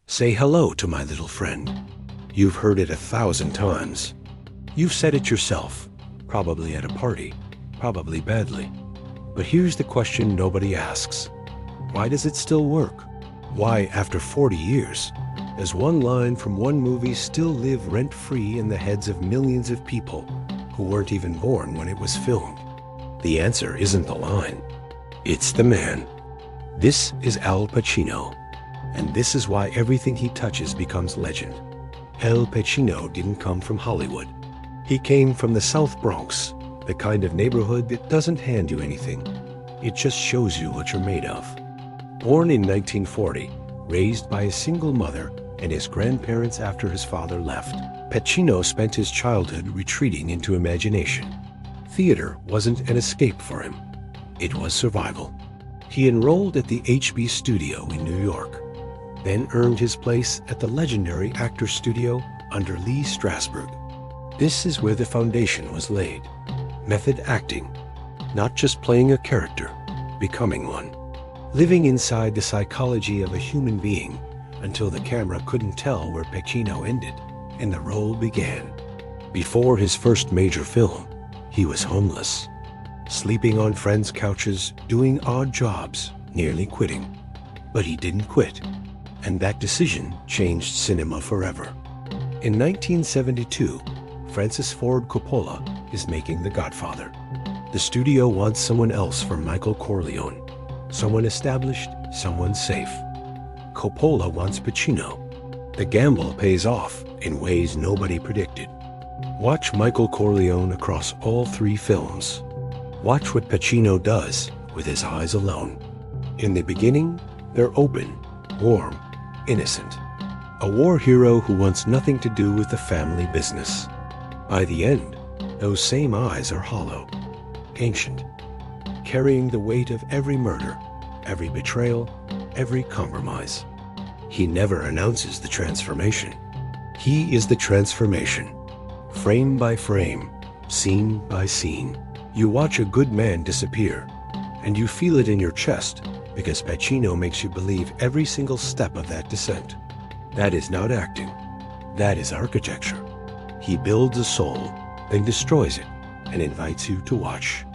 Say hello to my little friend. You've heard it 1,000 times. You've said it yourself, probably at a party, probably badly. But here's the question nobody asks. Why does it still work? Why, after 40 years, does one line from one movie still live rent-free in the heads of millions of people who weren't even born when it was filmed? The answer isn't the line. It's the man. This is Al Pacino. And this is why everything he touches becomes legend. Al Pacino didn't come from Hollywood. He came from the South Bronx, the kind of neighborhood that doesn't hand you anything. It just shows you what you're made of. Born in 1940, raised by a single mother and his grandparents after his father left, Pacino spent his childhood retreating into imagination. Theater wasn't an escape for him. It was survival. He enrolled at the HB Studio in New York, then earned his place at the legendary Actors Studio under Lee Strasberg. This is where the foundation was laid. Method acting, not just playing a character, becoming one. Living inside the psychology of a human being until the camera couldn't tell where Pacino ended and the role began. Before his first major film, he was homeless, sleeping on friends' couches, doing odd jobs, nearly quitting. But he didn't quit. And that decision changed cinema forever. In 1972, Francis Ford Coppola is making The Godfather. The studio wants someone else for Michael Corleone. Someone established, someone safe. Coppola wants Pacino. The gamble pays off in ways nobody predicted. Watch Michael Corleone across all 3 films. Watch what Pacino does with his eyes alone. In the beginning, they're open, warm, innocent. A war hero who wants nothing to do with the family business. By the end, those same eyes are hollow, ancient, carrying the weight of every murder, every betrayal, every compromise. He never announces the transformation. He is the transformation. Frame by frame, scene by scene, you watch a good man disappear, and you feel it in your chest because Pacino makes you believe every single step of that descent. That is not acting. That is architecture. He builds a soul, then destroys it, and invites you to watch.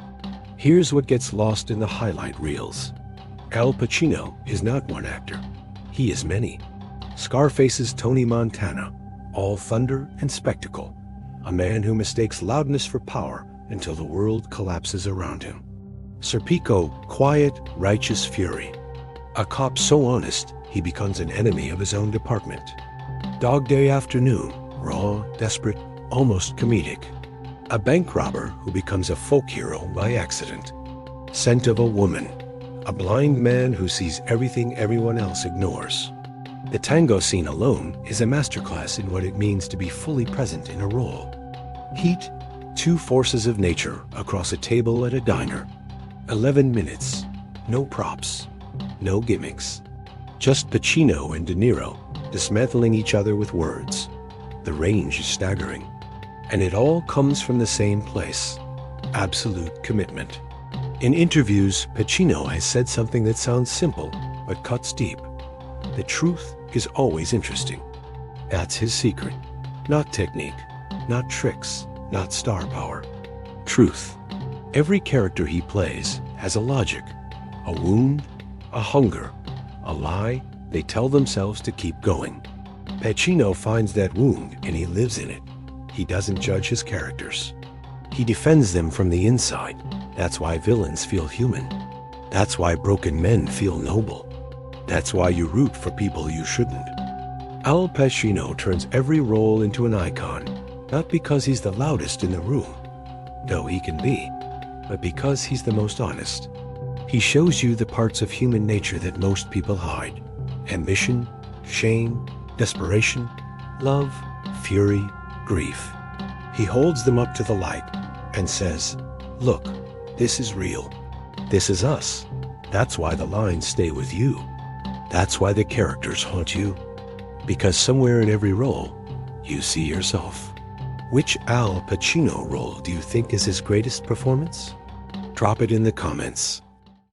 Here's what gets lost in the highlight reels. Al Pacino is not one actor. He is many. Scarface's Tony Montana, all thunder and spectacle. A man who mistakes loudness for power until the world collapses around him. Serpico, quiet, righteous fury. A cop so honest, he becomes an enemy of his own department. Dog Day Afternoon, raw, desperate, almost comedic. A bank robber who becomes a folk hero by accident. Scent of a Woman, a blind man who sees everything everyone else ignores. The tango scene alone is a masterclass in what it means to be fully present in a role. Heat, 2 forces of nature across a table at a diner. 11 minutes, no props, no gimmicks. Just Pacino and De Niro dismantling each other with words. The range is staggering. And it all comes from the same place, absolute commitment. In interviews, Pacino has said something that sounds simple, but cuts deep. The truth is always interesting. That's his secret. Not technique, not tricks, not star power. Truth. Every character he plays has a logic, a wound, a hunger, a lie they tell themselves to keep going. Pacino finds that wound and he lives in it. He doesn't judge his characters. He defends them from the inside. That's why villains feel human. That's why broken men feel noble. That's why you root for people you shouldn't. Al Pacino turns every role into an icon, not because he's the loudest in the room, though he can be, but because he's the most honest. He shows you the parts of human nature that most people hide. Ambition, shame, desperation, love, fury, grief. He holds them up to the light and says, look, this is real. This is us. That's why the lines stay with you. That's why the characters haunt you. Because somewhere in every role, you see yourself. Which Al Pacino role do you think is his greatest performance? Drop it in the comments.